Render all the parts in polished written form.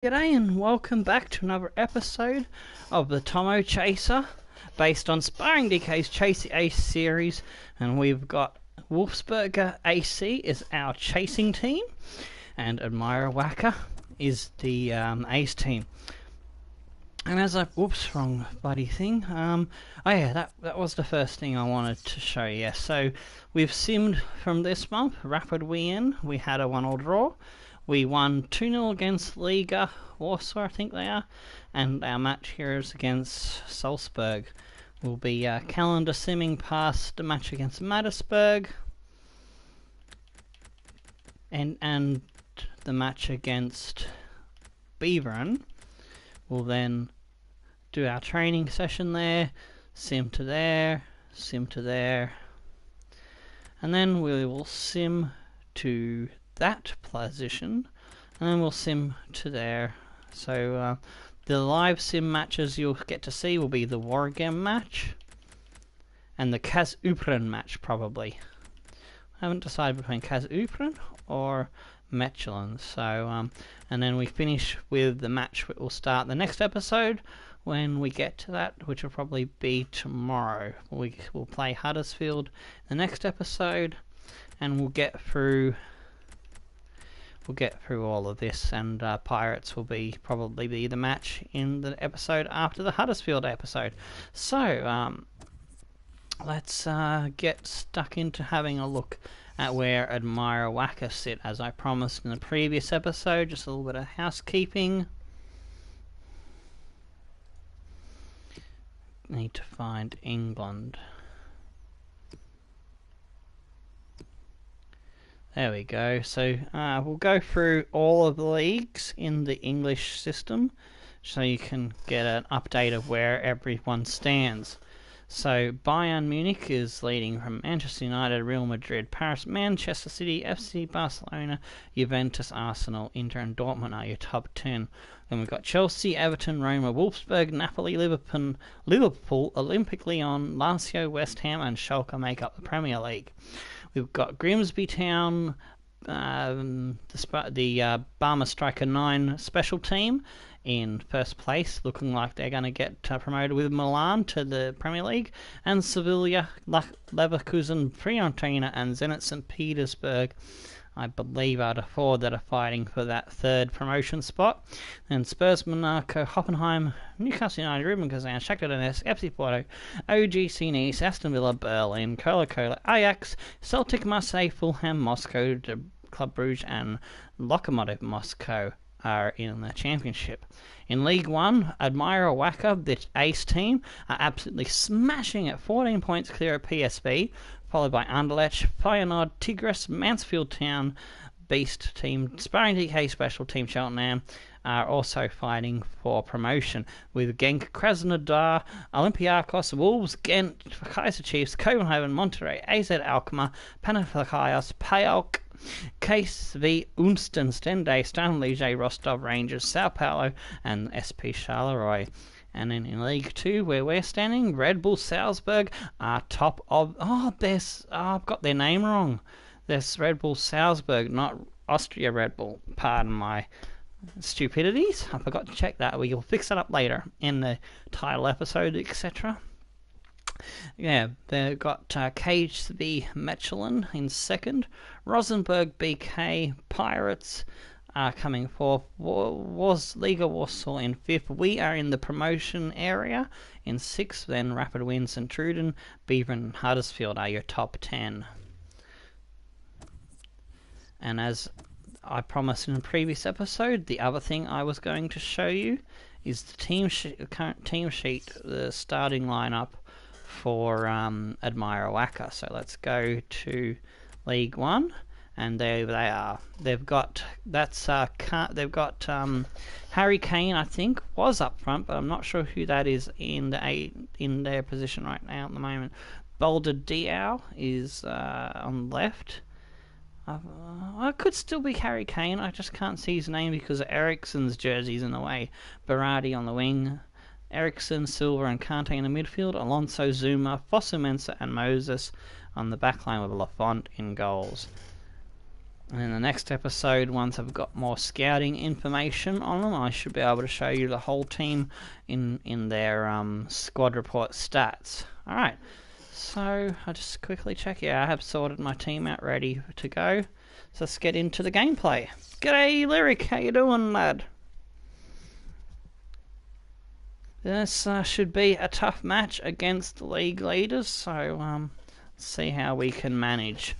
G'day and welcome back to another episode of the Tommo Chaser, based on Sparring DK's Chase the Ace series, and we've got Wolfsburger AC is our chasing team, and Admira Wacker is the ace team. And as I, whoops, wrong bloody thing. Oh yeah, that was the first thing I wanted to show you. So we've simmed from this month. Rapid win. We had a 1-1 draw. We won 2-0 against Liga Warsaw, I think they are, and our match here is against Salzburg. We'll be calendar simming past the match against Mattersburg and the match against Beveren. We'll then do our training session there, sim to there, and then we will sim to that position, and then we'll sim to there. So the live sim matches you'll get to see will be the Wargame match and the Kaz-Upren match, probably. I haven't decided between Kaz-Upren or Mechelen. So and then we finish with the match that will start the next episode when we get to that, which will probably be tomorrow. We'll play Huddersfield the next episode, and we'll get through all of this, and Pirates will probably be the match in the episode after the Huddersfield episode. So let's get stuck into having a look at where Admira Wacker sit, as I promised in the previous episode. Just a little bit of housekeeping. Need to find England. There we go. So we'll go through all of the leagues in the English system, so you can get an update of where everyone stands. So Bayern Munich is leading from Manchester United, Real Madrid, Paris, Manchester City, FC Barcelona, Juventus, Arsenal, Inter and Dortmund are your top 10. Then we've got Chelsea, Everton, Roma, Wolfsburg, Napoli, Liverpool, Olympic Lyon, Lazio, West Ham and Schalke make up the Premier League. We've got Grimsby Town, the Barmer Striker 9 special team in first place, looking like they're going to get promoted with Milan to the Premier League, and Sevilla, Leverkusen, Fiorentina and Zenit St. Petersburg, I believe, are the four that are fighting for that third promotion spot. And Spurs, Monaco, Hoffenheim, Newcastle United, Ruben Kazan, Shakhtar Donetsk, FC Porto, OGC Nice, Aston Villa, Berlin, Colo-Colo, Ajax, Celtic, Marseille, Fulham, Moscow, Club Brugge and Lokomotiv Moscow are in the championship. In League 1, Admira Wacker, the ace team, are absolutely smashing at 14 points clear of PSV, followed by Anderlecht, Feyenoord, Tigres, Mansfield Town, Beast Team, Sparring DK Special Team Cheltenham are also fighting for promotion, with Genk, Krasnodar, Olympiacos, Wolves, Ghent, Kaiser Chiefs, Copenhagen, Monterrey, AZ Alkmaar, Panathinaikos, PAOK, KSV, Unsten, Stende, Stan Liege, Rostov Rangers, Sao Paulo and SP Charleroi. And then in League 2, where we're standing, Red Bull Salzburg are top of... I've got their name wrong. There's Red Bull Salzburg, not Austria Red Bull. Pardon my stupidities. I forgot to check that. We'll fix that up later in the title episode, etc. Yeah, they've got KHB Mechelen in second, Rosenborg BK, Pirates are coming fourth, Liga Warsaw in fifth. We are in the promotion area in sixth, then Rapid Wien, St. Truden, Beveren and Huddersfield are your top 10. And as I promised in a previous episode, the other thing I was going to show you is the current team sheet, the starting lineup for Admira Wacker. So let's go to League 1, and there they are. They've got Harry Kane, I think, was up front, but I'm not sure who that is in their position right now at the moment. Boulder Diao is on the left. It could still be Harry Kane. I just can't see his name because Eriksen's jersey's in the way. Berardi on the wing, Ericsson, Silva and Kante in the midfield, Alonso, Zuma, Fosu Mensah and Moses on the backline with Lafont in goals. And in the next episode, once I've got more scouting information on them, I should be able to show you the whole team in their squad report stats. Alright, so I'll just quickly check. Yeah, I have sorted my team out ready to go. So let's get into the gameplay. G'day Lyric, how you doing, lad? This should be a tough match against the league leaders, so let's see how we can manage.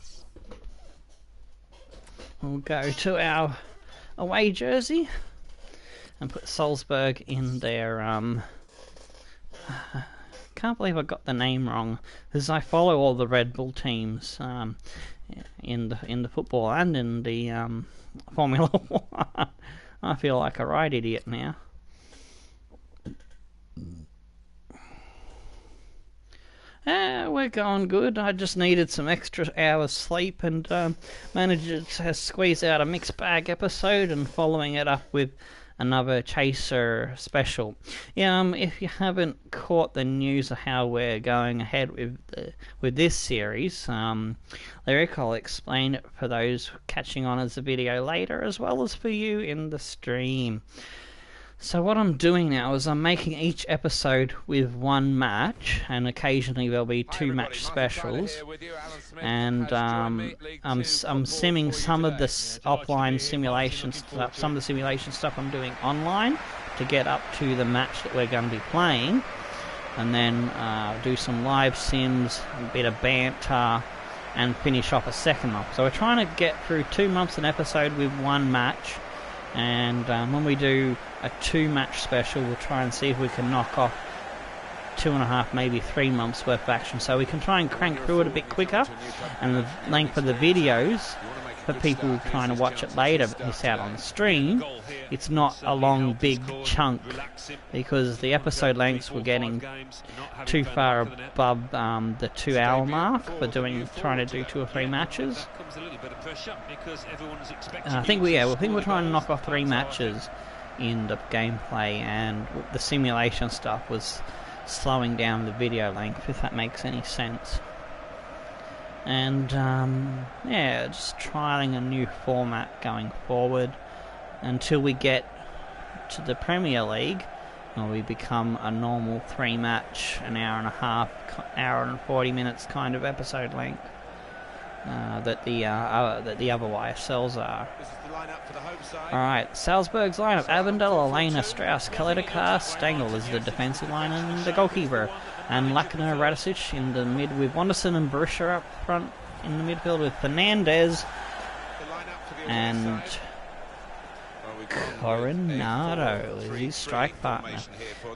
We'll go to our away jersey and put Salzburg in their can't believe I got the name wrong, because I follow all the Red Bull teams in the football and in the Formula 1. I feel like a right idiot now. We're going good. I just needed some extra hours sleep and managed to squeeze out a mixed bag episode and following it up with another Chaser special. If you haven't caught the news of how we're going ahead with this series, Lyric, I'll explain it for those catching on as a video later, as well as for you in the stream. So what I'm doing now is I'm making each episode with one match, and occasionally there'll be two match specials, and I'm simming some of the offline simulation stuff, some of the simulation stuff I'm doing online to get up to the match that we're going to be playing, and then do some live sims, a bit of banter, and finish off a second month. So we're trying to get through 2 months an episode with one match. And when we do a 2-match special, we'll try and see if we can knock off 2.5, maybe 3 months worth of action, so we can try and crank through it a bit quicker. And the length of the videos, for people trying to watch it later but miss out on the stream, it's not a long big chunk, because the episode lengths were getting too far above the 2-hour mark for trying to do 2 or 3 matches. I think we're trying to knock off 3 matches in the gameplay, and the simulation stuff was slowing down the video length, if that makes any sense. And just trialing a new format going forward until we get to the Premier League, where we become a normal 3-match, an hour and a half, hour and 40 minutes kind of episode length that the other YSLs are. Alright, Salzburg's lineup: Avendel, Elena, Strauss, Kaledikar, Stengel is the defensive line and the goalkeeper, and Lakner, Radicic in the mid with Wanderson and Barisha up front in the midfield with Fernandez and Coronado is his strike partner.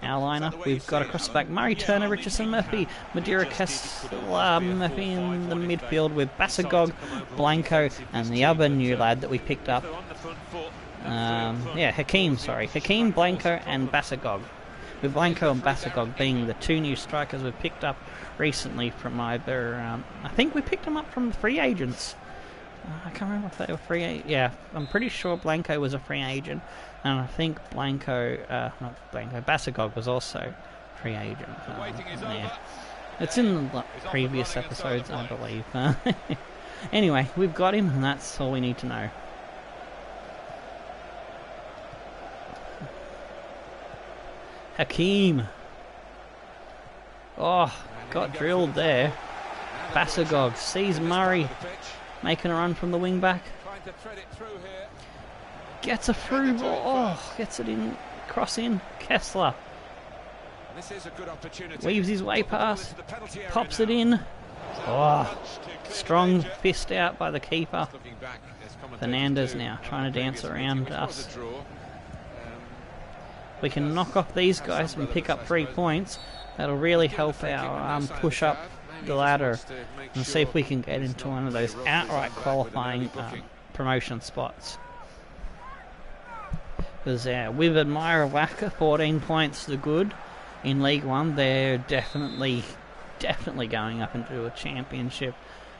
Our lineup, we've got across the back Murray, Turner, Richardson, Murphy, Madeira, Kessler, Murphy in the midfield with Basagog, Blanco, and the other new lad that we picked up. Hakeem, Blanco, and Basagog. With Blanco and Basagog being the 2 new strikers we've picked up recently from either... I think we picked them up from the free agents. I can't remember if they were free agent. Yeah, I'm pretty sure Blanco was a free agent, and I think Basagog was also free agent. It's in the previous episodes, I believe. Anyway, we've got him, and that's all we need to know. Hakeem. Oh, got drilled there. Basagog sees Murray making a run from the wing back. Gets a through ball. Oh, gets it in. Cross in. Kessler. Weaves his way past. Pops it in. Oh, strong fist out by the keeper. Fernandez now trying to dance around us. We can knock off these guys and pick up 3 points. That'll really help our push up the ladder and see if we can get into one of those outright qualifying promotion spots. Because with Admira Wacker, 14 points to good in League One, they're definitely going up into a championship.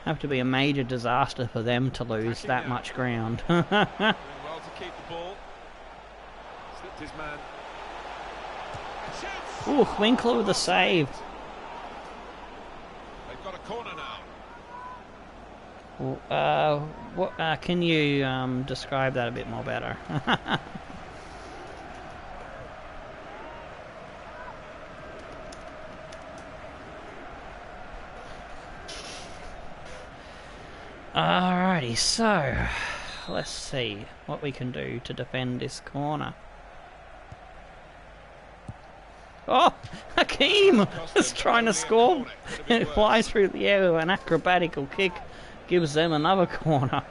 Have to be a major disaster for them to lose that much ground. Ooh, Winkler with a save. They've got a corner now. What can you describe that a bit more better? Alrighty, so let's see what we can do to defend this corner. Oh, Hakeem is trying to score. It flies through the air with an acrobatical kick. Gives them another corner.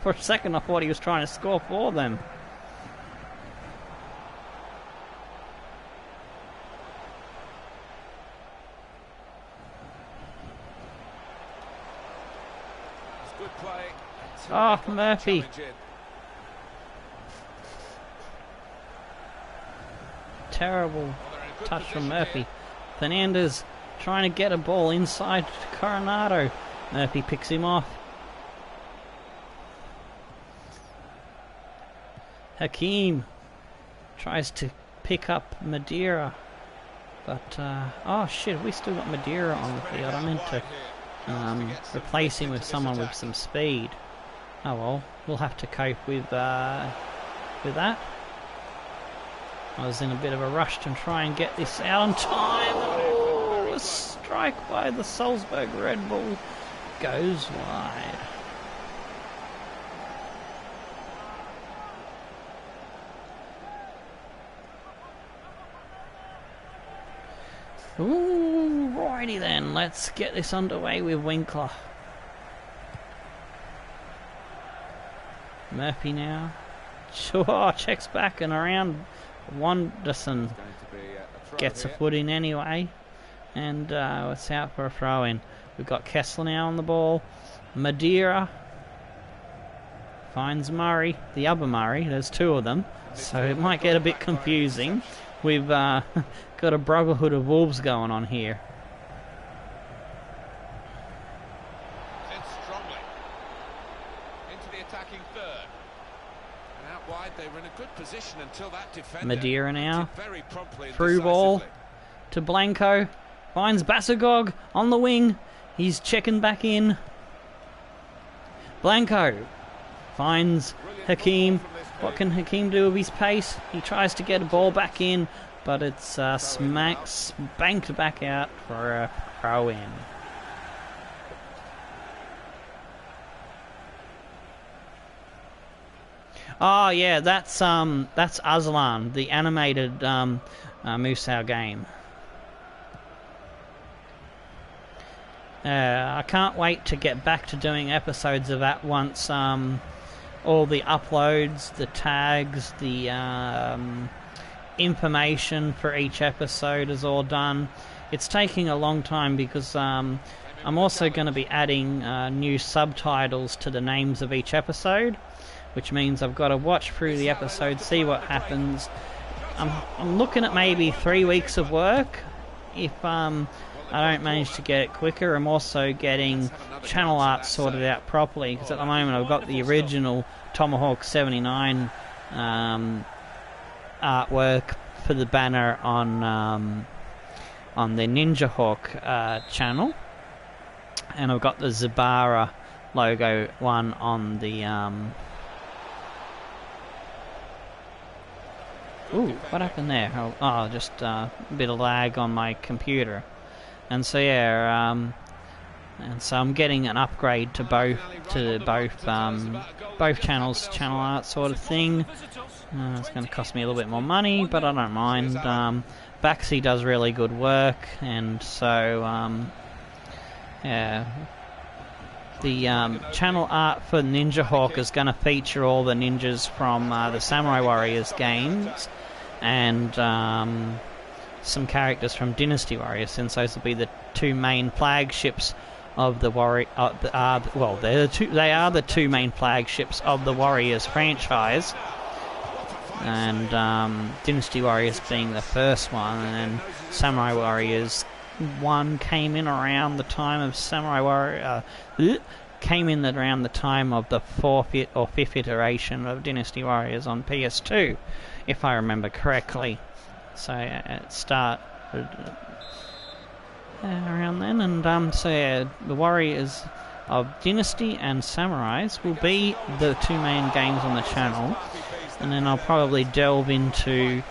For a second I thought he was trying to score for them. Good play. Oh, Murphy. Terrible touch from Murphy. Fernandez trying to get a ball inside Coronado. Murphy picks him off. Hakeem tries to pick up Madeira. But, oh shit, we still got Madeira on the field. I meant to replace him with someone with some speed. Oh well, we'll have to cope with that. I was in a bit of a rush to try and get this out on time. Oh, a strike by the Salzburg Red Bull goes wide. Ooh, righty then, let's get this underway with Winkler. Murphy now. Sure, checks back and around. Wanderson gets a foot in anyway. And it's out for a throw in. We've got Kessler now on the ball. Madeira finds Murray, the other Murray. There's two of them, so it might get a bit confusing. We've got a brotherhood of wolves going on here. Strongly into the attacking third. And out wide, they were in a good position until that defender. Madeira now. Very promptly Through ball to Blanco. Finds Basagog on the wing. He's checking back in. Blanco finds Hakeem. What can Hakeem do with his pace? He tries to get a ball back in, but it's spanked back out for a throw in. Oh yeah, that's Aslan, the animated Musou game. I can't wait to get back to doing episodes of that once all the uploads, the tags, the information for each episode is all done. It's taking a long time because I'm also going to be adding new subtitles to the names of each episode, which means I've got to watch through the episode, see what happens. I'm looking at maybe 3 weeks of work if I don't manage to get it quicker. I'm also getting channel art sorted out properly, because at the moment I've got the original Tomahawk 79 artwork for the banner on the Ninja Hawk channel, and I've got the Zabara logo one on the ooh, what happened there? Oh, just a bit of lag on my computer. And so yeah, and so I'm getting an upgrade to both channels, channel art sort of thing. It's going to cost me a little bit more money, but I don't mind. Baxi does really good work, and so yeah, the channel art for Ninja Hawk is going to feature all the ninjas from the Samurai Warriors games, and some characters from Dynasty Warriors, since those will be the two main flagships of the they are the two main flagships of the Warriors franchise, and Dynasty Warriors being the first one, and then Samurai Warriors 1 came in around the time of Samurai Warrior around the time of the 4th or 5th iteration of Dynasty Warriors on PS2, if I remember correctly. So it started around then, and so yeah, the Warriors of Dynasty and Samurais will be the two main games on the channel, and then I'll probably delve into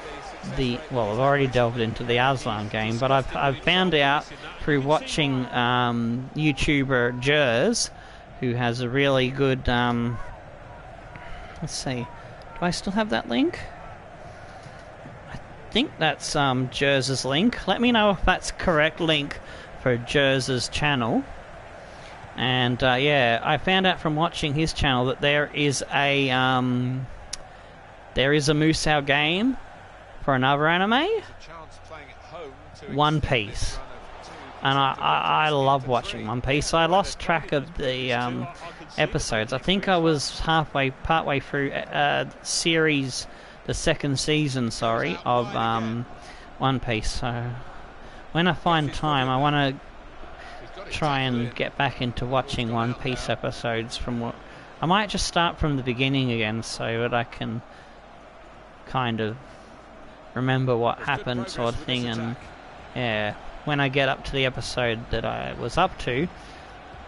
I've already delved into the Aslan game, but I've found out through watching YouTuber Jers, who has a really good, let's see, do I still have that link? I think that's Jers's link. Let me know if that's correct link for Jers's channel. And yeah, I found out from watching his channel that there is a Musou game for another anime, One Piece. And I love watching One Piece. I lost track of the episodes. I think I was partway through the second season, of One Piece. So when I find time, I want to try and get back into watching One Piece episodes I might just start from the beginning again so that I can kind of remember what happened, sort of thing. And yeah, when I get up to the episode that I was up to,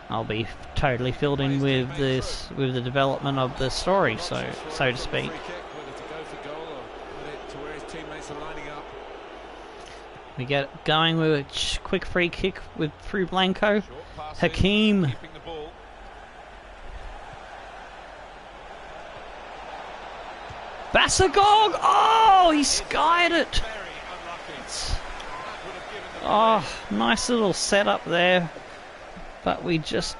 I'll be totally filled in with the development of the story, so to speak. We get going with a quick free kick through Blanco. Hakeem. Basagog! Oh, he skied it! Oh, nice little setup there. But we just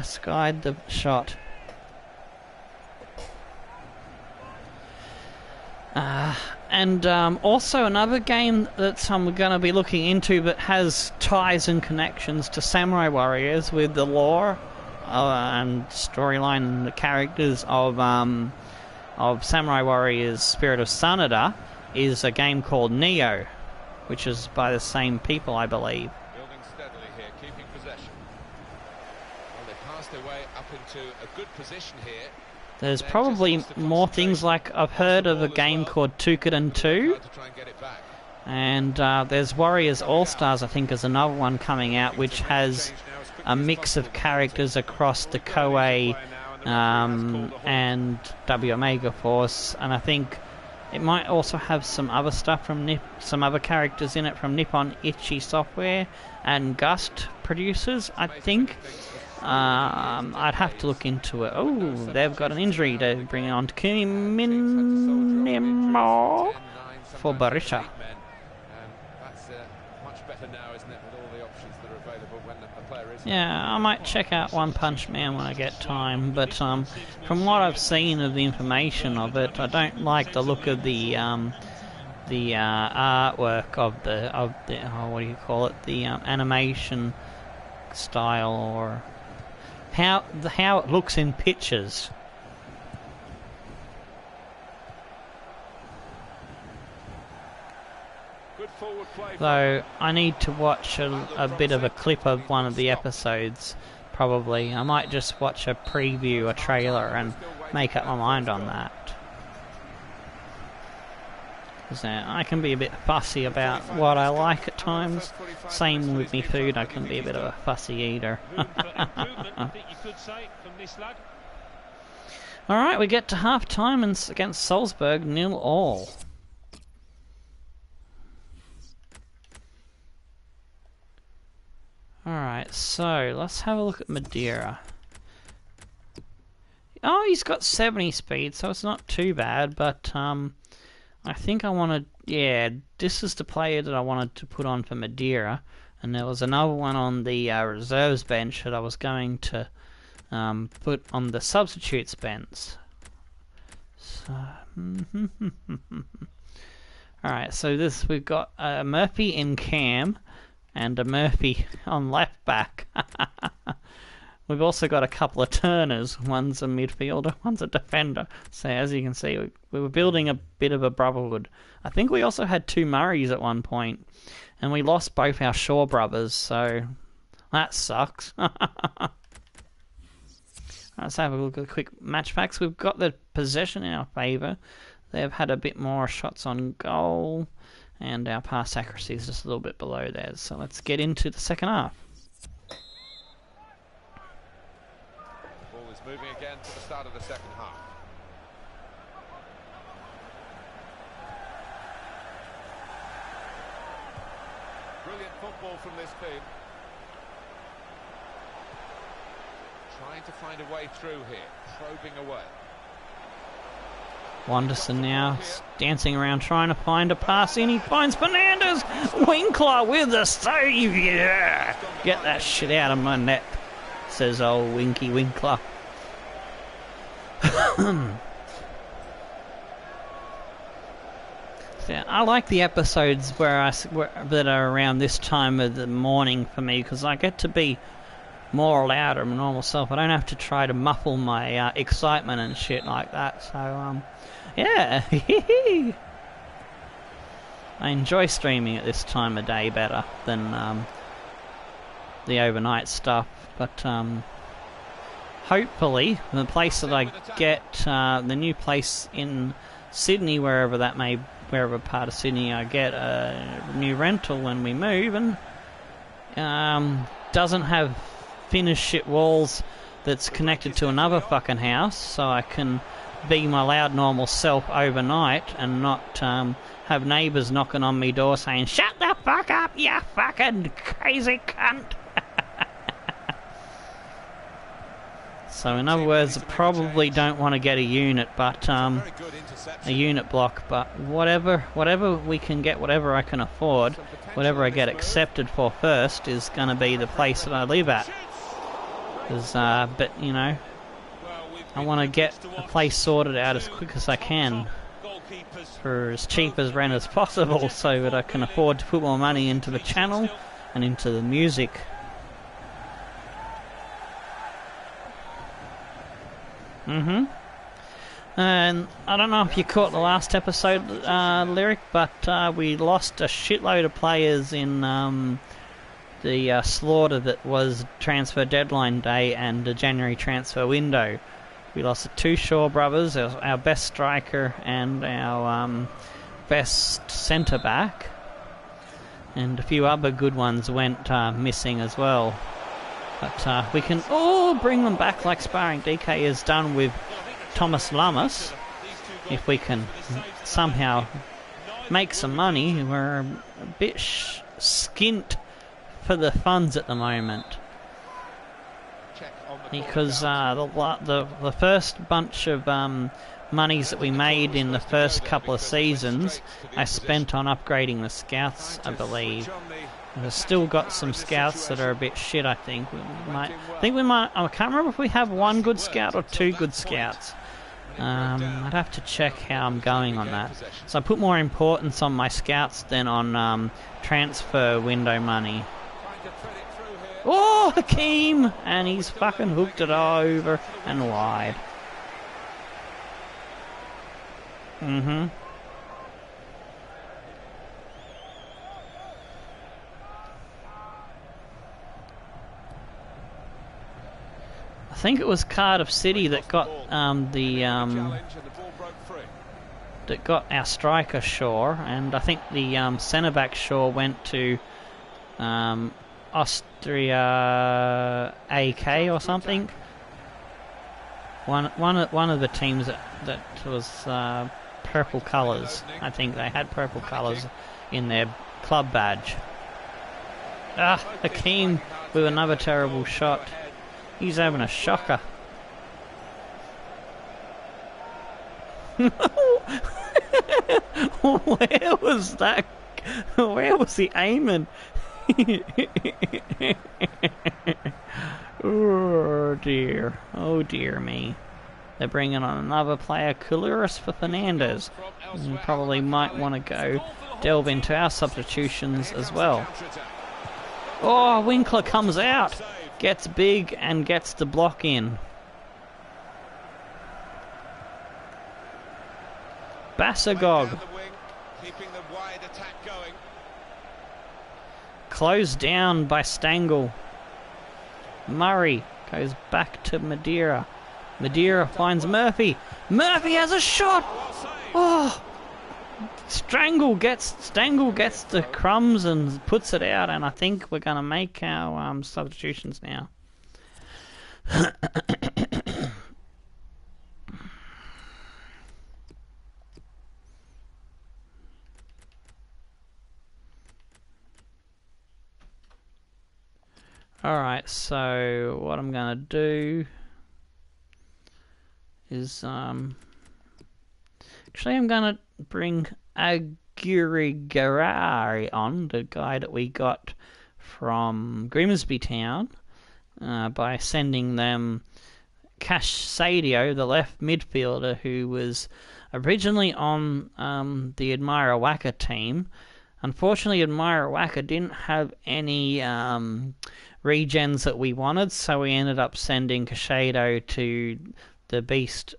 skied the shot. And also another game that I'm going to be looking into that has ties and connections to Samurai Warriors with the lore and storyline and the characters of Samurai Warriors Spirit of Sanada is a game called Neo, which is by the same people, I believe. Building steadily here, keeping possession. Well, they passed their way up into a good position here. There's probably more things like I've heard of a game called Tukuden 2. And there's Warriors All-Stars, I think, is another one coming out, which has a mix of characters across the Koei and W Omega Force. And I think it might also have some other stuff from some other characters in it from Nippon Ichi Software and Gust producers, I think. I'd have to look into it. Oh, they've got an injury to bring on Takumi Minimo for Barisha. Yeah, I might check out One Punch Man when I get time, but from what I've seen of the information of it, I don't like the look of the artwork of the what do you call it, the animation style, or how it looks in pictures. Though I need to watch a bit of a clip of one of the episodes, probably. I might just watch a preview, a trailer, and make up my mind on that. Because I can be a bit fussy about what I like at times. Same with me food, I can be a bit of a fussy eater. Alright, we get to half time against Salzburg, 0-0. Alright, so let's have a look at Madeira. Oh, he's got 70 speed, so it's not too bad, but I think I wanted, yeah, this is the player that I wanted to put on for Madeira, and there was another one on the reserves bench that I was going to put on the substitutes bench. So, alright, so we've got Murphy in cam and a Murphy on left back. We've also got a couple of Turners. One's a midfielder, one's a defender. So as you can see, we were building a bit of a brotherhood. I think we also had two Murrays at one point, and we lost both our Shaw brothers, so that sucks. Let's have a look at the quick match facts. We've got the possession in our favour. They've had a bit more shots on goal, and our pass accuracy is just a little bit below theirs. So let's get into the second half. Moving again to the start of the second half. Brilliant football from this team. Trying to find a way through here, probing away. Wanderson now dancing around trying to find a pass in. He finds Fernandez. Winkler with the save. Yeah! Get that shit out of my net, says old Winky Winkler. Yeah, I like the episodes that are around this time of the morning for me, because I get to be more louder than my normal self. I don't have to try to muffle my excitement and shit like that. So, yeah. I enjoy streaming at this time of day better than the overnight stuff. But hopefully, the place that I get, the new place in Sydney, wherever part of Sydney I get a new rental when we move, and doesn't have finished shit walls that's connected to another fucking house, so I can be my loud normal self overnight and not have neighbours knocking on me door saying, "Shut the fuck up, you fucking crazy cunt." So in other words, I probably don't want to get a unit, but a unit block, but whatever we can get, whatever I can afford, whatever I get accepted for first is going to be the place that I live at. Because, but you know, I want to get a place sorted out as quick as I can for as cheap as rent as possible, so that I can afford to put more money into the channel and into the music. And I don't know if you caught the last episode, Lyric, but we lost a shitload of players in the slaughter that was transfer deadline day and the January transfer window. We lost the two Shaw brothers, our best striker and our best centre back, and a few other good ones went missing as well. But we can all bring them back like Sparring DK has done with Thomas Lamas. If we can somehow make some money, we're a bit skint for the funds at the moment. Because the first bunch of monies that we made in the first couple of seasons, I spent on upgrading the scouts, I believe. We've still got some scouts that are a bit shit, I think. We might. I can't remember if we have one good scout or two good scouts. I'd have to check how I'm going on that. So I put more importance on my scouts than on transfer window money. Oh, Hakeem! And he's fucking hooked it over and wide. I think it was Cardiff City that got that got our striker Shaw, and I think the centre back Shaw went to Austria AK or something. One of the teams that was purple colours. I think they had purple colours in their club badge. Hakeem with another terrible shot. He's having a shocker. Where was that? Where was he aiming? Oh dear. Oh dear me. They're bringing on another player, Kouliris for Fernandez. You probably might want to go delve into our substitutions as well. Oh, Winkler comes out. Gets big and gets the block in. Basagog. Closed down by Stangl. Murray goes back to Madeira. Madeira finds Murphy. Murphy has a shot! Oh! Stangl gets the crumbs and puts it out, and I think we're going to make our substitutions now. Alright, so what I'm gonna do is actually I'm gonna bring Agurigarari on, the guy that we got from Grimsby Town, by sending them Cash Sadio, the left midfielder who was originally on the Admira Wacker team. Unfortunately, Admira Wacker didn't have any regens that we wanted, so we ended up sending Cashado to the Beast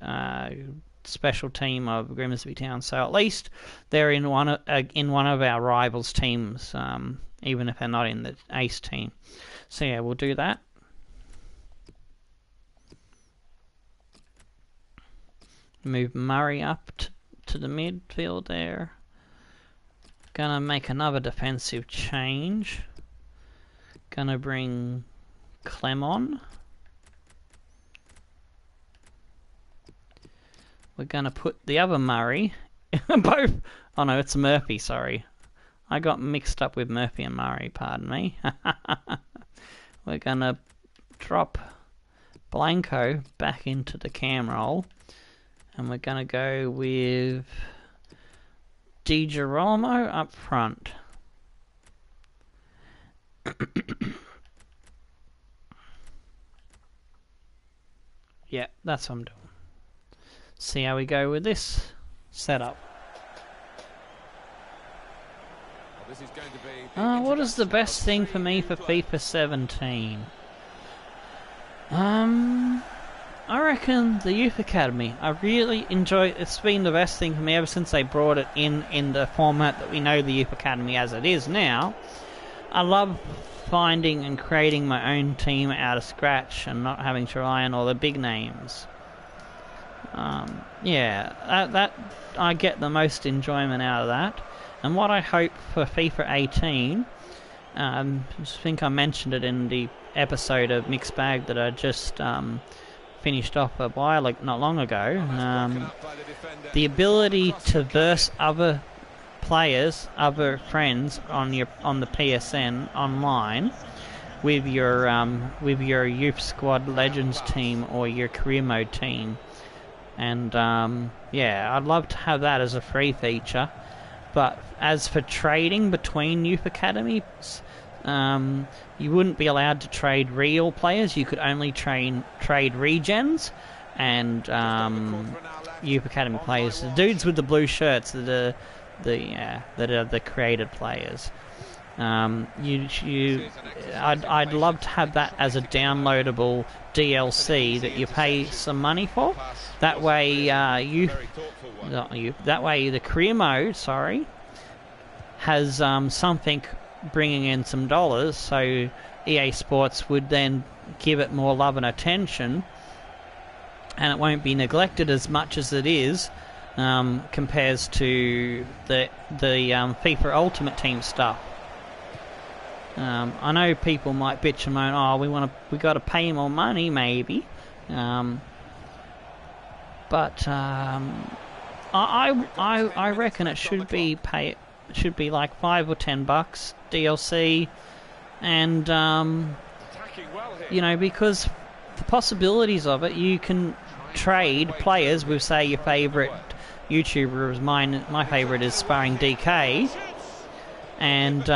special team of Grimsby Town. So at least they're in one of our rivals' teams, even if they're not in the Ace team. So yeah, we'll do that. Move Murray up to the midfield there. Gonna make another defensive change. Gonna bring Clem on. We're gonna put the other Murray. Both. Oh no, it's Murphy, sorry. I got mixed up with Murphy and Murray, pardon me. We're gonna drop Blanco back into the cam role. And we're going to go with Di Girolamo up front. Yeah, that's what I'm doing. See how we go with this setup. Well, this is going to be What is the best thing for me for FIFA 17? I reckon the Youth Academy. I really enjoy it. It's been the best thing for me ever since they brought it in the format that we know the Youth Academy as it is now. I love finding and creating my own team out of scratch and not having to rely on all the big names. Yeah, that I get the most enjoyment out of that. And what I hope for FIFA 18, I think I mentioned it in the episode of Mixed Bag that I just finished off a while, not long ago. The ability to verse other players, other friends on the PSN online with your youth squad legends team or your career mode team, and yeah, I'd love to have that as a free feature. But as for trading between youth academies, you wouldn't be allowed to trade real players. You could only trade regens and youth academy players. The dudes with the blue shirts that are the created players. I'd love to have that as a downloadable DLC that you pay some money for. That way, that way the career mode, has something bringing in some dollars. So EA Sports would then give it more love and attention, and it won't be neglected as much as it is. Compares to the FIFA Ultimate Team stuff. I know people might bitch and moan, "Oh, we got to pay more money, maybe," but I reckon it should be like $5 or $10 DLC, and because the possibilities of it, you can trade players with, say, your favourite YouTuber. My favourite is Sparring DK, and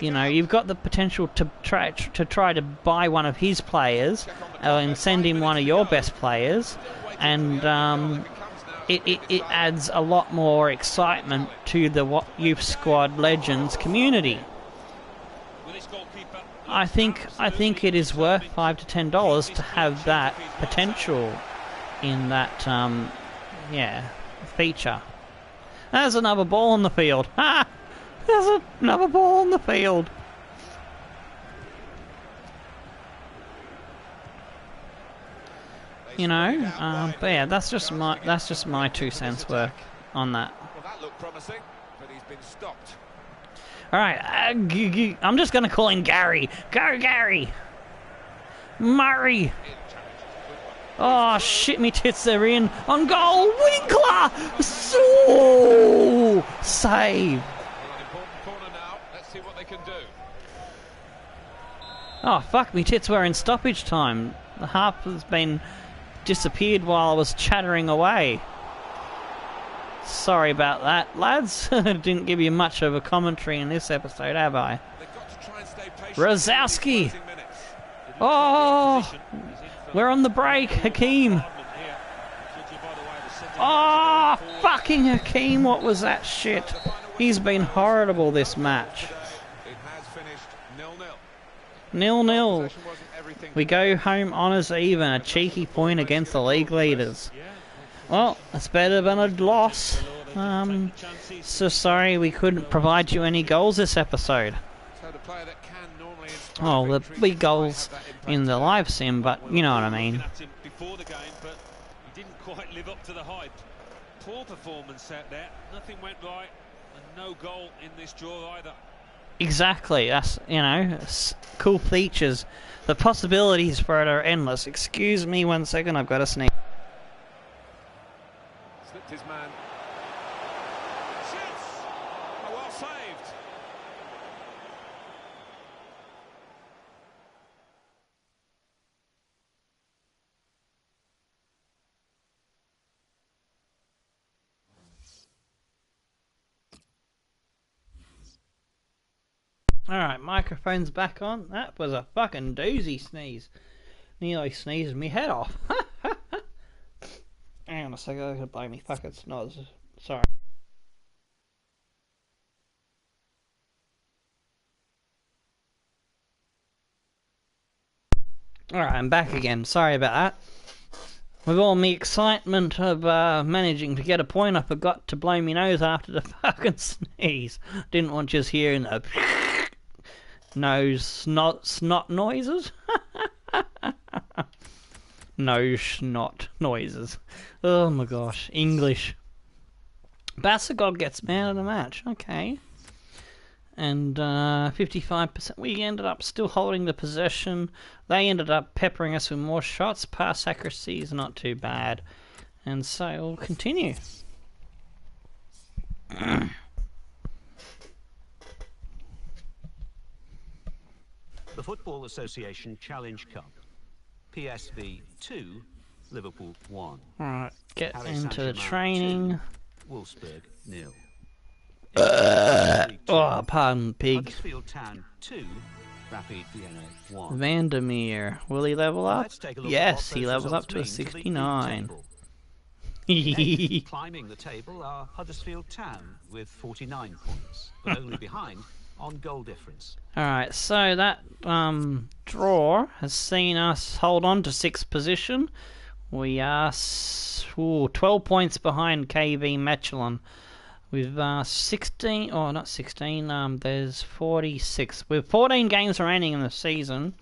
you've got the potential to try to buy one of his players and send him one of your best players, and it adds a lot more excitement to the Youth Squad Legends community. I think it is worth $5 to $10 to have that potential in that feature. There's another ball on the field. Ha! There's another ball on the field. But yeah, that's just my 2 cents worth on that. Well, that looked promising, but he's been stopped. All right, I'm just gonna call him Gary. Gary. Murray. Oh shit, me tits, they're in. On goal, Winkler. So save. Well, an important corner now. Let's see what they can do. Oh, fuck me tits, we're in stoppage time. The half has been disappeared while I was chattering away. Sorry about that, lads. Didn't give you much of a commentary in this episode, have I? Rosowski! Oh! We're on the break, Hakeem! Oh, fucking Hakeem, what was that shit? He's been horrible this match. 0-0. We go home honours even, a cheeky point against the league leaders. Well, it's better than a loss. So sorry we couldn't provide you any goals this episode. Oh, the big goals in the live sim, but you know what I mean. Before the game, but he didn't quite live up to the hype. Poor performance out there. Nothing went right, and no goal in this draw either. Exactly. That's, you know, cool features. The possibilities for it are endless. Excuse me 1 second. I've got a sneeze. Slipped his man. Shoots! Oh, well saved. Alright, microphone's back on. That was a fucking doozy sneeze. Nearly sneezed me head off. Hang on a second, I could blow me fucking snoz. Sorry. Alright, I'm back again. Sorry about that. With all me excitement of managing to get a point, I forgot to blow me nose after the fucking sneeze. Didn't want just hearing the nose snot noises. Nose snot noises. Oh my gosh, English. Bassagog gets man of the match. Okay. And 55%. We ended up still holding the possession. They ended up peppering us with more shots. Pass accuracy is not too bad. And so we'll continue. The Football Association Challenge Cup. PSV 2, Liverpool 1. Alright, get Paris into the Saint-Germain training. 2, Wolfsburg 0. Oh, pardon, pig. Huddersfield Town 2, Rapid Vienna 1. Vandermeer. Will he level up? Let's take a look at Yes, what he those levels up results to a mean for the league 69. table. Next, climbing the table are Huddersfield Town with 49 points, but only behind on goal difference. Alright, so that draw has seen us hold on to 6th position. We are 12 points behind KV Mechelen. With 16, or not 16, there's 46. With 14 games remaining in the season,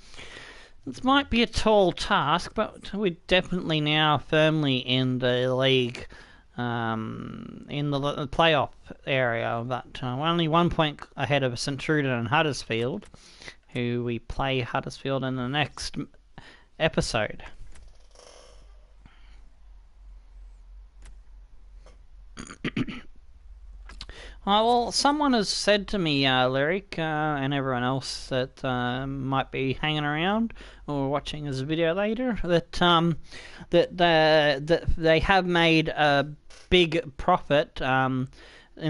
this might be a tall task, but we're definitely now firmly in the league, in the playoff area. But we're only 1 point ahead of St Truiden and Huddersfield, who we play Huddersfield in the next episode. Well, someone has said to me, Lyric, and everyone else that might be hanging around or watching this video later, that that they have made a big profit in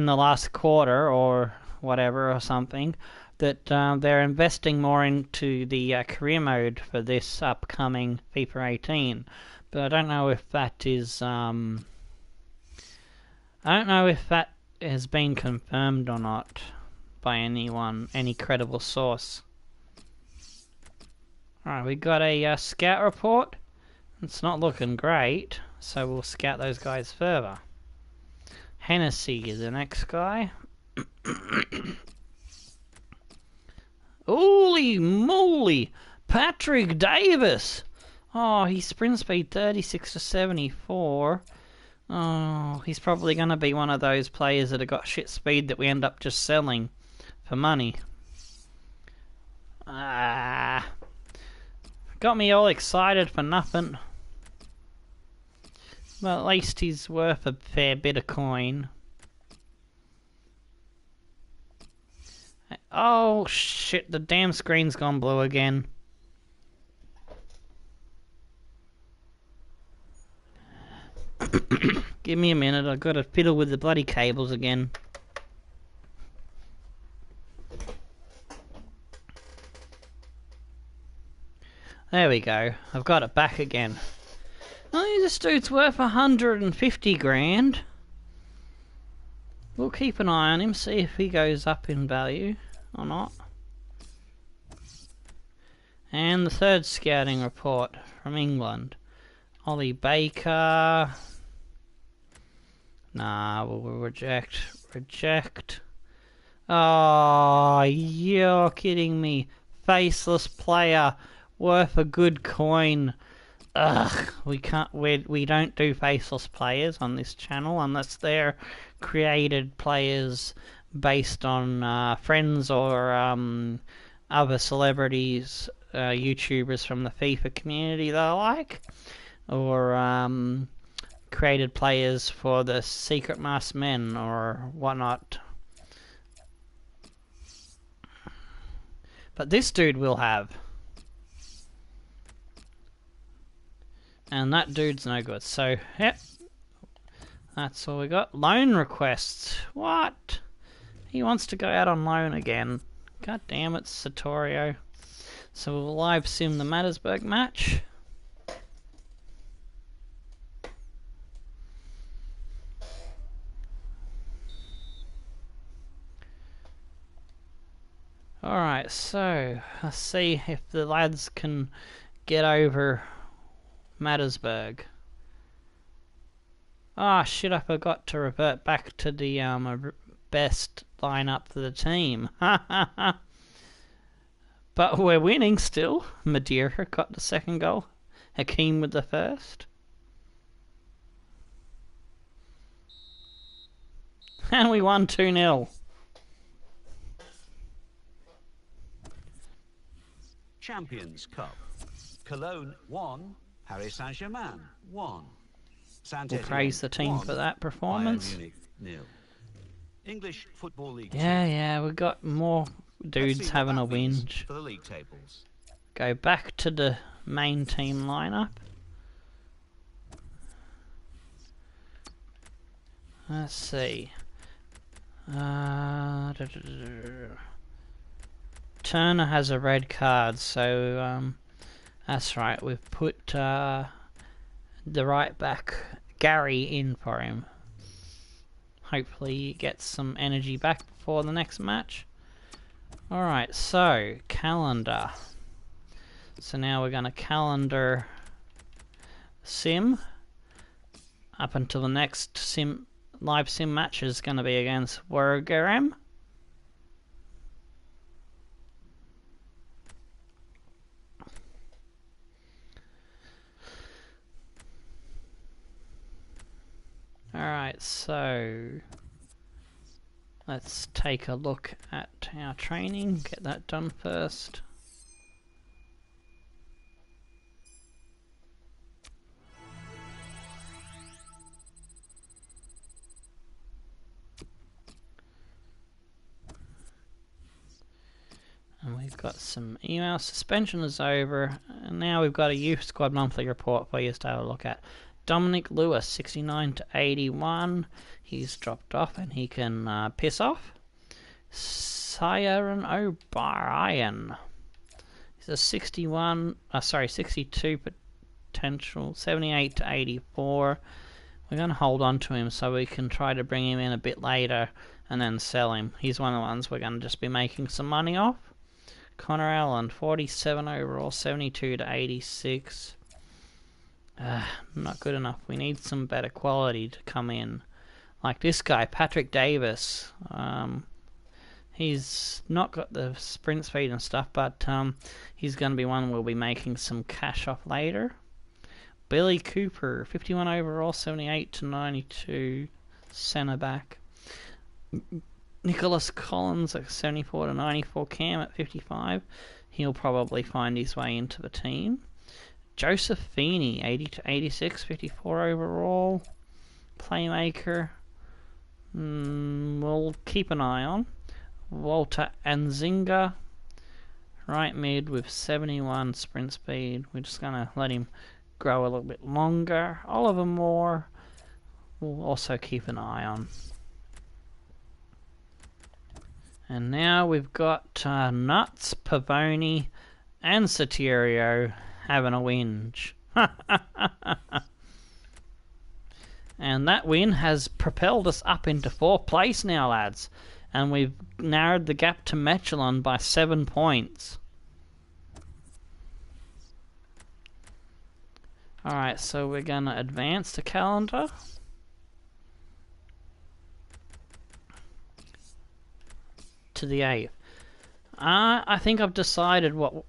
the last quarter or whatever or something. That they're investing more into the career mode for this upcoming FIFA 18, but I don't know if that is has been confirmed or not by anyone, any credible source. Alright, we got a scout report. It's not looking great, so we'll scout those guys further. Hennessy is the next guy. Holy moly! Patrick Davis! Oh, he's sprint speed 36 to 74. Oh, he's probably going to be one of those players that have got shit speed that we end up just selling for money. Got me all excited for nothing. But at least he's worth a fair bit of coin. Oh shit, the damn screen's gone blue again. Give me a minute, I've got to fiddle with the bloody cables again. There we go, I've got it back again. Oh, this dude's worth 150 grand. We'll keep an eye on him, see if he goes up in value or not. And the third scouting report from England. Ollie Baker. Nah, we'll reject. Reject. Oh, you're kidding me. Faceless player worth a good coin. Ugh, we don't do faceless players on this channel unless they're created players based on friends or other celebrities, YouTubers from the FIFA community that I like, or created players for the Secret Masked Men or whatnot. But this dude will have. And that dude's no good. So, yep. That's all we got. Loan requests. What? He wants to go out on loan again. God damn it, Satorio. So we'll live sim the Mattersburg match. Alright, so let's see if the lads can get over Mattersburg. Ah, shit, I forgot to revert back to the best lineup for the team. But we're winning still. Madeira got the second goal. Hakeem with the first. And we won 2-0. Champions Cup. Cologne 1, Paris Saint-Germain 1. We'll praise the team for that performance. Bayern Munich 0. English Football League. Yeah, we got more dudes having a whinge. For the league tables. Go back to the main team lineup. Let's see. Turner has a red card, so that's right. We've put the right back Gary in for him. Hopefully he gets some energy back before the next match. Alright, so calendar. So now we're going to calendar sim up until the next live sim match is going to be against Wargaram. Alright, so let's take a look at our training, get that done first. And we've got some email. Suspension is over, and now we've got a youth squad monthly report for you to have a look at. Dominic Lewis, 69 to 81. He's dropped off and he can piss off. Siren O'Brien. He's a 62 potential, 78 to 84. We're going to hold on to him so we can try to bring him in a bit later and then sell him. He's one of the ones we're going to just be making some money off. Connor Allen, 47 overall, 72 to 86. Not good enough. We need some better quality to come in. Like this guy, Patrick Davis. He's not got the sprint speed and stuff, but he's going to be one we'll be making some cash off later. Billy Cooper, 51 overall, 78 to 92, centre back. Nicholas Collins, 74 to 94, Cam at 55. He'll probably find his way into the team. Joseph Feeney, 80 to 86, 54 overall, playmaker. We'll keep an eye on. Walter Anzinga, right mid with 71 sprint speed. We're just going to let him grow a little bit longer. Oliver Moore, we'll also keep an eye on. And now we've got Nuts, Pavoni, and Soterio having a whinge. And that win has propelled us up into 4th place now, lads. And we've narrowed the gap to Michelin by 7 points. Alright, so we're going to advance the calendar. To the 8th. I think I've decided what...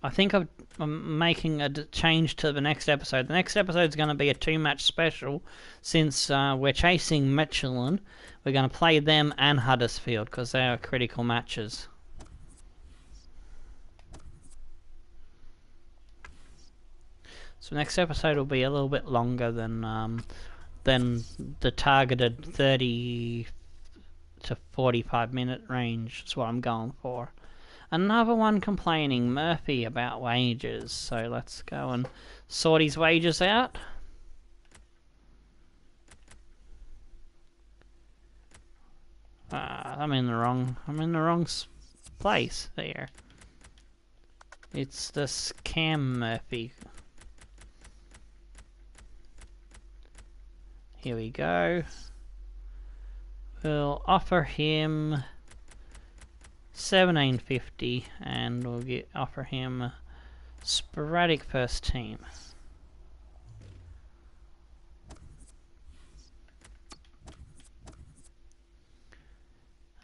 I'm making a change to the next episode. The next episode is going to be a 2-match special. Since we're chasing Michelin, we're going to play them and Huddersfield because they are critical matches. So next episode will be a little bit longer than the targeted 30 to 45 minute range. That's what I'm going for. Another one complaining, Murphy, about wages. So let's go and sort his wages out. I'm in the wrong place there. It's this Cam Murphy. Here we go. We'll offer him $17.50 and we'll offer him sporadic first team.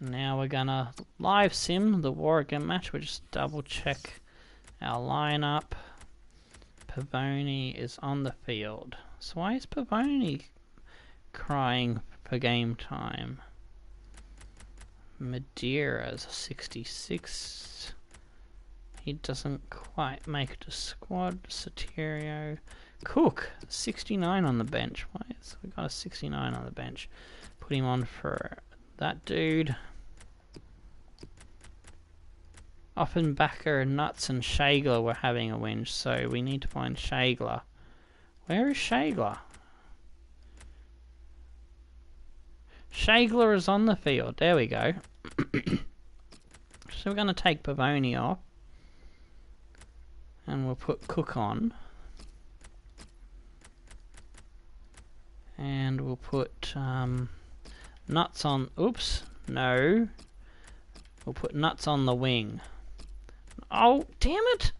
Now we're gonna live sim the Warrigan match. We'll just double check our lineup. Pavoni is on the field. So why is Pavoni crying for game time? Madeira's 66. He doesn't quite make the squad. Soterio. Cook, 69 on the bench. Why is we got a 69 on the bench? Put him on for that dude. Offenbacher, Nuts, and Shagler were having a whinge, so we need to find Shagler. Where is Shagler? Shagler is on the field. There we go. So we're going to take Pavoni off. And we'll put Cook on. And we'll put Nuts on... Oops. No. We'll put Nuts on the wing. Oh, damn it!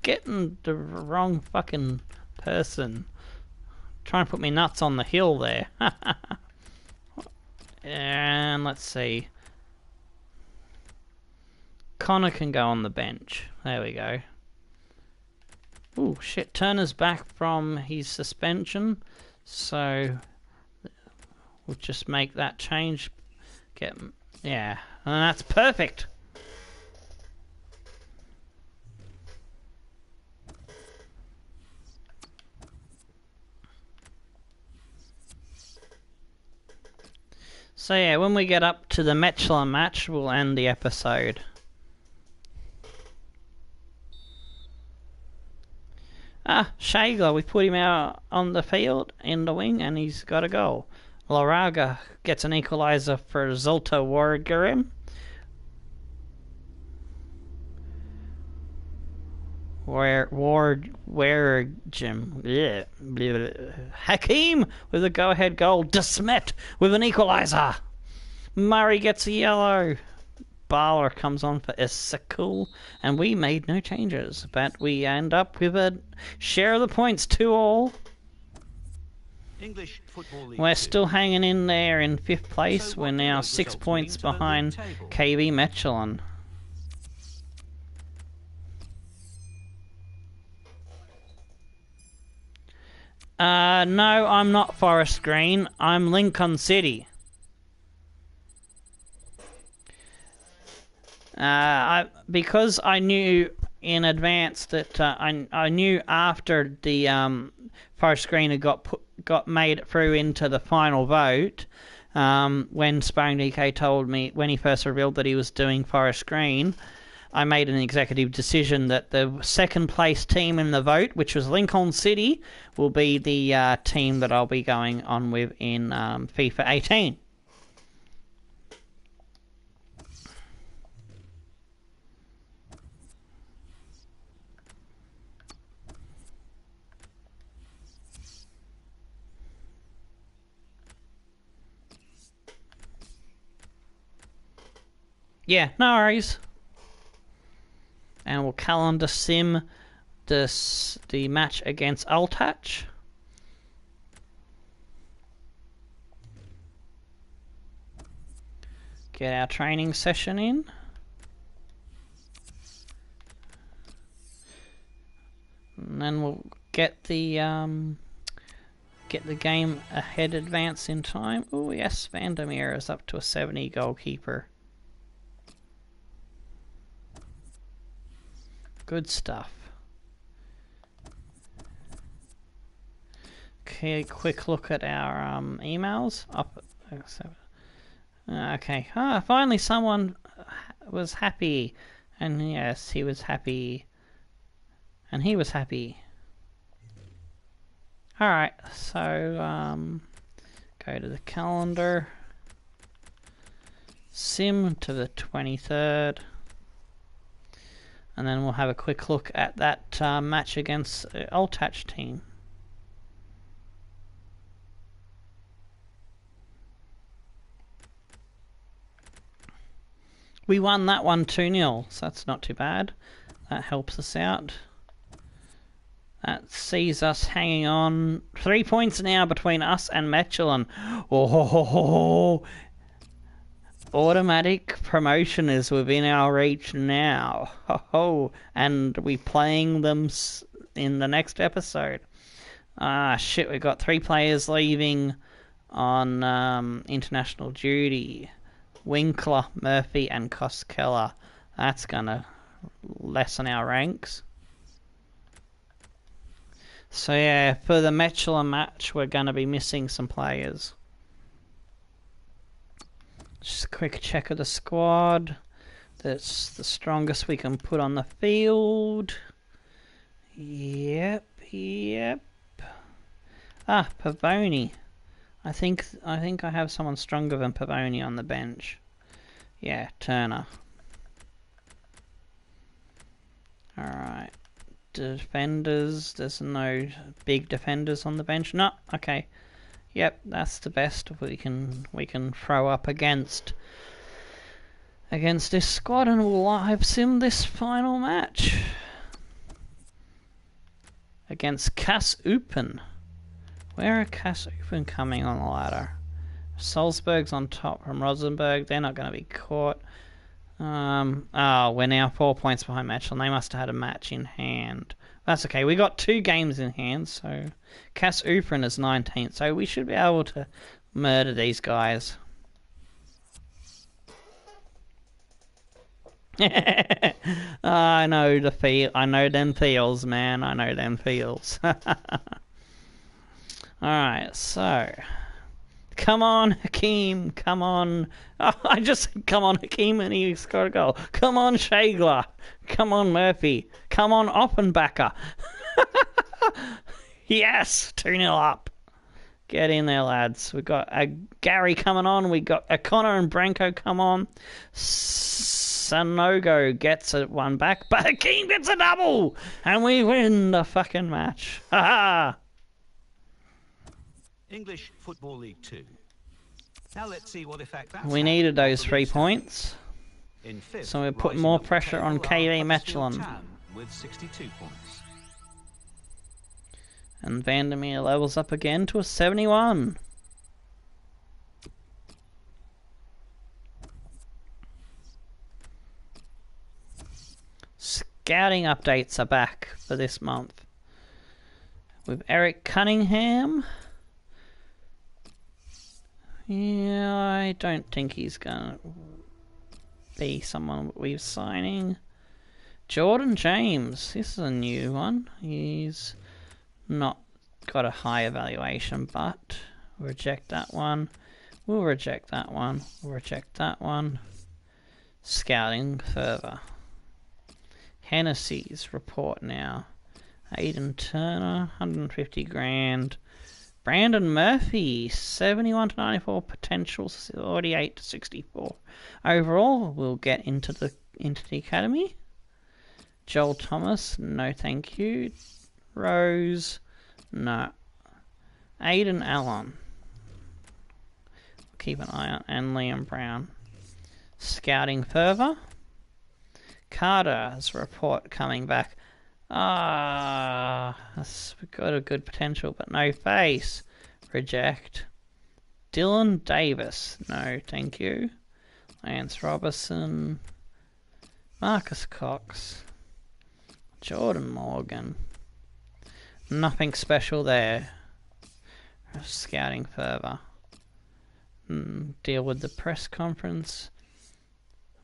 Getting the wrong fucking person. Trying to put me Nuts on the hill there. And let's see. Connor can go on the bench. There we go. Ooh, shit. Turner's back from his suspension. So we'll just make that change. Yeah. And that's perfect. So yeah, when we get up to the Michelin match, we'll end the episode. Shagler, we put him out on the field in the wing and he's got a goal. Laraga gets an equaliser for Zolta Wargarim. Jim. Yeah. Hakim with a go-ahead goal. Desmet with an equaliser. Murray gets a yellow. Barler comes on for Isekul, and we made no changes, but we end up with a share of the points 2-2. English Football League. We're still hanging in there in 5th place. We're now 6 points behind KB Michelin. No, I'm not Forest Green. I'm Lincoln City. Because I knew in advance that I knew after the Forest Green had got made it through into the final vote. When Sparring DK told me when he first revealed that he was doing Forest Green, I made an executive decision that the second place team in the vote, which was Lincoln City, will be the team that I'll be going on with in FIFA 18. Yeah, no worries. And we'll calendar sim the match against Ultach. Get our training session in. And then we'll get the game ahead advance in time. Oh yes, Vandermeer is up to a 70 goalkeeper. Good stuff. Okay, quick look at our emails. Okay. Finally someone was happy. And yes, he was happy. And he was happy. Alright, so go to the calendar. Sim to the 23rd. And then we'll have a quick look at that match against the Ultach team. We won that one 2-0, so that's not too bad. That helps us out. That sees us hanging on 3 points now between us and Mechelen. Oh, automatic promotion is within our reach now. And we playing them in the next episode. Shit, we got 3 players leaving on international duty. Winkler, Murphy, and Koskela. That's gonna lessen our ranks. So yeah, for the Mechelen match, we're gonna be missing some players. Just a quick check of the squad. That's the strongest we can put on the field. Yep. Pavoni. I think I have someone stronger than Pavoni on the bench. Yeah, Turner. Alright. Defenders. There's no big defenders on the bench. No, okay. Yep, that's the best we can throw up against this squad, and we'll live sim this final match against Kass Eupen. Where are Kass Eupen coming on the ladder? Salzburg's on top from Rosenborg. They're not going to be caught. We're now 4 points behind Mechelen. They must have had a match in hand. That's okay. We got 2 games in hand, so Kass Eupen is 19th, so we should be able to murder these guys. I know the feel. I know them feels, man. I know them feels. Alright, so come on, Hakeem, come on. Oh, I just said come on, Hakeem, and he scored a goal. Come on, Shagler. Come on, Murphy. Come on, Oppenbacher. Yes, 2-0 up. Get in there, lads. We've got a Gary coming on. We got a Connor and Branko come on. Sanogo gets a one back, but Hakeem gets a double, and we win the fucking match. Ha English Football League 2. Now let's see what effect that's We needed those 3 points. So we're putting more pressure on KV Mechelen. With 62 points. And Vandermeer levels up again to a 71. Scouting updates are back for this month. With Eric Cunningham. Yeah, I don't think he's gonna be someone we're signing. Jordan James, this is a new one. He's not got a high evaluation, but we'll reject that one. We'll reject that one. We'll reject that one. Scouting further. Hennessy's report now. Aiden Turner, 150 grand. Brandon Murphy, 71 to 94 potential, 48 to 64. Overall, we'll get into the academy. Joel Thomas, no thank you. Rose, no. Aiden Allen, keep an eye on, and Liam Brown. Scouting further. Carter's report coming back. That's got a good potential, but no face. Reject. Dylan Davis, no thank you. Lance Robertson. Marcus Cox. Jordan Morgan. Nothing special there. Scouting further. Deal with the press conference.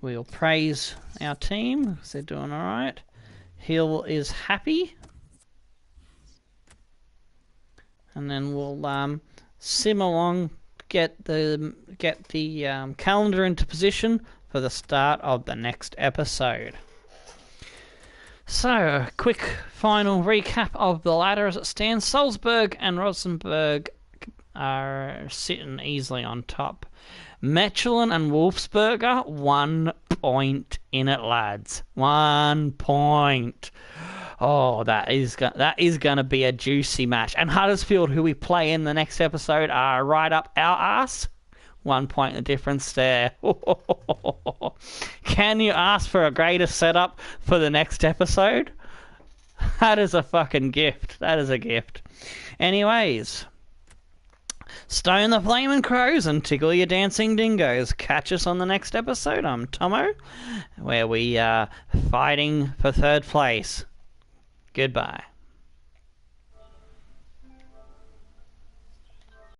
We'll praise our team because they're doing alright. Hill is happy. And then we'll sim along, get the calendar into position for the start of the next episode. So, a quick final recap of the ladder as it stands. Salzburg and Rosenborg are sitting easily on top. Mechelen and Wolfsberger, 1 point in it, lads. 1 point. Oh, that is going to be a juicy match. And Huddersfield, who we play in the next episode, are right up our arse. 1 point the difference there. Can you ask for a greater setup for the next episode? That is a fucking gift. That is a gift. Anyways, stone the flaming crows and tickle your dancing dingoes. Catch us on the next episode. I'm Tommo, where we are fighting for third place. Goodbye.